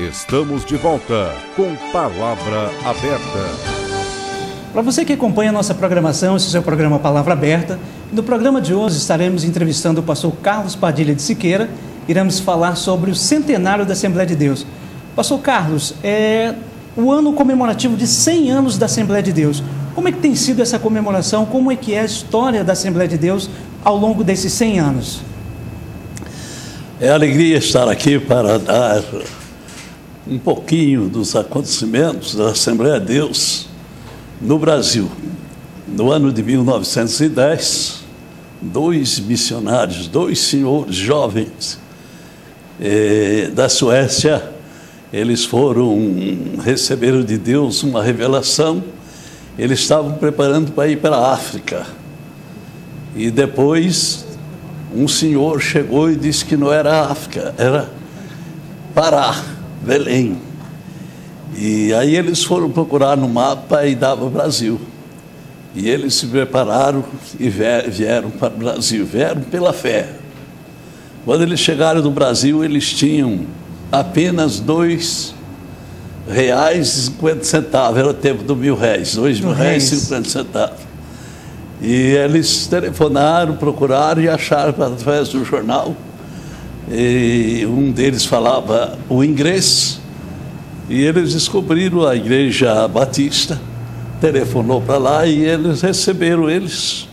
Estamos de volta com Palavra Aberta. Para você que acompanha a nossa programação, esse é o programa Palavra Aberta. No programa de hoje estaremos entrevistando o pastor Carlos Padilha de Siqueira. Iremos falar sobre o centenário da Assembleia de Deus. Pastor Carlos, é o ano comemorativo de 100 anos da Assembleia de Deus. Como é que tem sido essa comemoração? Como é que é a história da Assembleia de Deus ao longo desses 100 anos? É alegria estar aqui para dar um pouquinho dos acontecimentos da Assembleia de Deus no Brasil. No ano de 1910, dois missionários, dois senhores jovens da Suécia, eles receberam de Deus uma revelação. Eles estavam preparando para ir para a África. E depois um senhor chegou e disse que não era África, era Pará, Belém. E aí eles foram procurar no mapa e dava Brasil. E eles se prepararam e vieram para o Brasil, vieram pela fé. Quando eles chegaram no Brasil, eles tinham apenas R$2,50, era o tempo do R$1.000, R$2.050. E eles telefonaram, procuraram e acharam através do jornal. E um deles falava o inglês. E eles descobriram a Igreja Batista, telefonou para lá e eles receberam eles.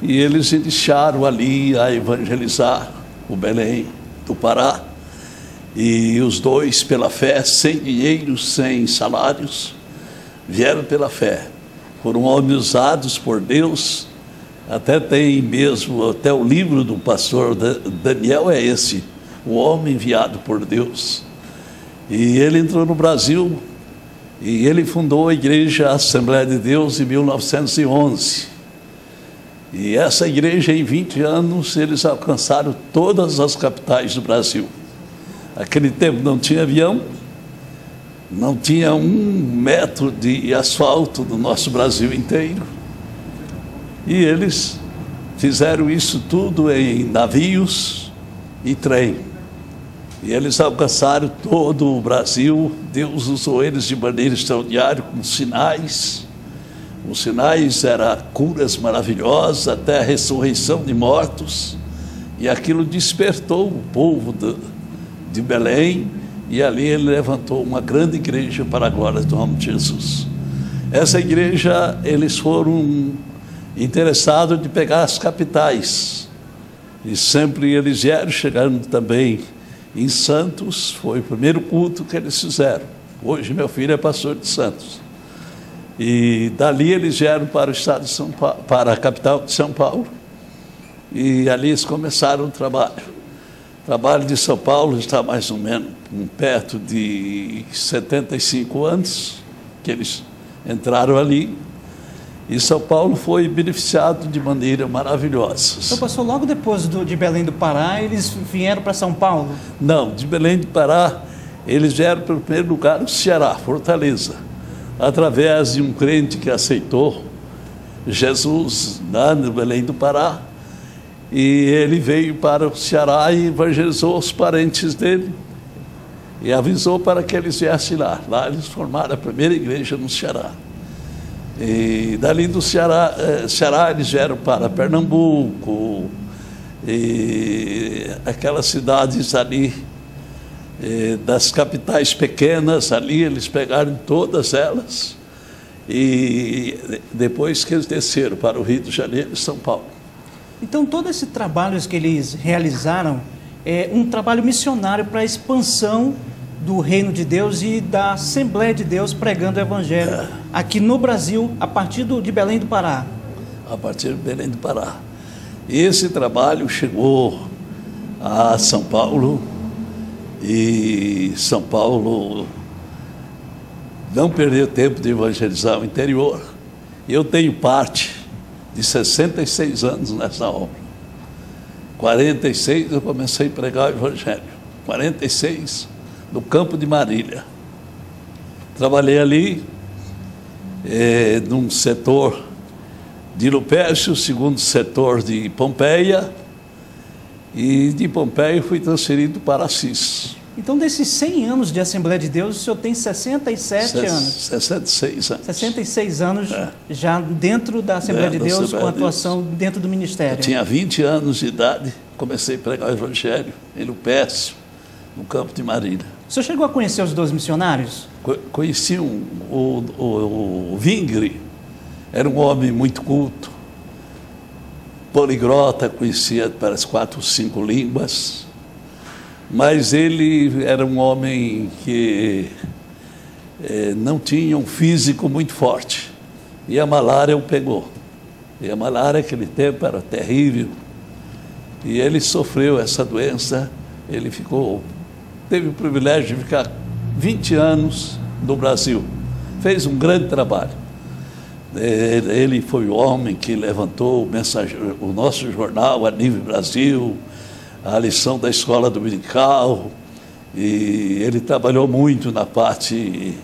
E eles iniciaram ali a evangelizar o Belém do Pará. E os dois, pela fé, sem dinheiro, sem salários, vieram pela fé. Foram homens usados por Deus. Até o livro do pastor Daniel é esse, o homem enviado por Deus. E ele entrou no Brasil e ele fundou a Igreja Assembleia de Deus em 1911. E essa igreja, em 20 anos, eles alcançaram todas as capitais do Brasil. Naquele tempo não tinha avião, não tinha 1 metro de asfalto no nosso Brasil inteiro. E eles fizeram isso tudo em navios e trem. E eles alcançaram todo o Brasil. Deus usou eles de maneira extraordinária, com sinais. Os sinais eram curas maravilhosas, até a ressurreição de mortos. E aquilo despertou o povo de Belém. E ali ele levantou uma grande igreja para a glória do nome de Jesus. Essa igreja, eles foram interessados de pegar as capitais. E sempre eles vieram, chegando também em Santos. Foi o primeiro culto que eles fizeram. Hoje meu filho é pastor de Santos. E dali eles vieram para o estado de São Paulo, para a capital de São Paulo. E ali eles começaram o trabalho. O trabalho de São Paulo está mais ou menos perto de 75 anos que eles entraram ali. E São Paulo foi beneficiado de maneira maravilhosa. Então, pastor, logo depois de Belém do Pará, eles vieram para São Paulo? Não, de Belém do Pará, eles vieram para o primeiro lugar, no Ceará, Fortaleza, através de um crente que aceitou Jesus lá no Belém do Pará. E ele veio para o Ceará e evangelizou os parentes dele e avisou para que eles viessem lá. Lá eles formaram a primeira igreja no Ceará. E dali do Ceará eles vieram para Pernambuco, e aquelas cidades ali, das capitais pequenas, ali eles pegaram todas elas, e depois que eles desceram para o Rio de Janeiro e São Paulo. Então, todo esse trabalho que eles realizaram é um trabalho missionário para a expansão do reino de Deus e da Assembleia de Deus pregando o Evangelho aqui no Brasil, a partir de Belém do Pará. A partir de Belém do Pará. E esse trabalho chegou a São Paulo, e São Paulo não perdeu tempo de evangelizar o interior. Eu tenho parte de 66 anos nessa obra. 46 eu comecei a pregar o Evangelho. 46 no campo de Marília. Trabalhei ali, num setor de Lupércio, segundo setor de Pompeia, e de Pompeia fui transferido para Assis. Então, desses 100 anos de Assembleia de Deus, o senhor tem 67 anos. 66 anos. 66 anos já dentro da Assembleia de Deus, com atuação dentro do ministério. Eu tinha 20 anos de idade, comecei a pregar o Evangelho em Lupécio, no campo de Marília. O senhor chegou a conhecer os 2 missionários? Conheci o Vingre, era um homem muito culto, poliglota, conhecia para as 4 ou 5 línguas, mas ele era um homem que não tinha um físico muito forte, e a malária o pegou. E a malária naquele tempo era terrível, e ele sofreu essa doença, ele teve o privilégio de ficar 20 anos no Brasil, fez um grande trabalho. Ele foi o homem que levantou o nosso jornal, a Nível Brasil, a lição da escola dominical, e ele trabalhou muito na parte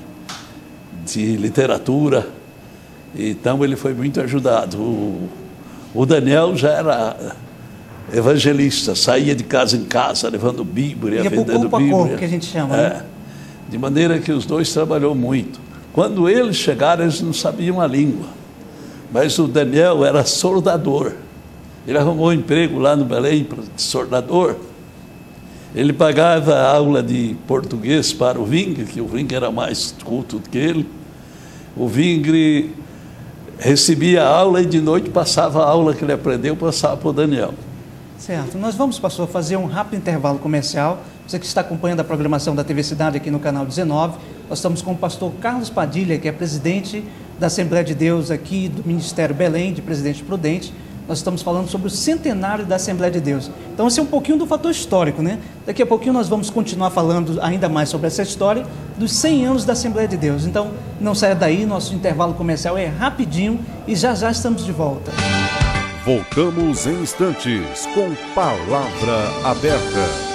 de literatura, então ele foi muito ajudado. O Daniel já era evangelista, saía de casa em casa, levando Bíblia, vendendo Bíblia. Que a gente chama, né? De maneira que os 2 trabalhou muito. Quando eles chegaram, eles não sabiam a língua, mas o Daniel era soldador. Ele arrumou um emprego lá no Belém de soldador. Ele pagava a aula de português para o Vingre, que o Vingre era mais culto do que ele. O Vingre recebia a aula e de noite passava a aula que ele aprendeu, passava para o Daniel. Certo. Nós vamos, pastor, fazer um rápido intervalo comercial. Você que está acompanhando a programação da TV Cidade aqui no canal 19, nós estamos com o pastor Carlos Padilha, que é presidente da Assembleia de Deus aqui do Ministério Belém, de Presidente Prudente. Nós estamos falando sobre o centenário da Assembleia de Deus. Então, esse é um pouquinho do fator histórico, né? Daqui a pouquinho nós vamos continuar falando ainda mais sobre essa história dos 100 anos da Assembleia de Deus. Então, não saia daí, nosso intervalo comercial é rapidinho e já estamos de volta. Voltamos em instantes com Palavra Aberta.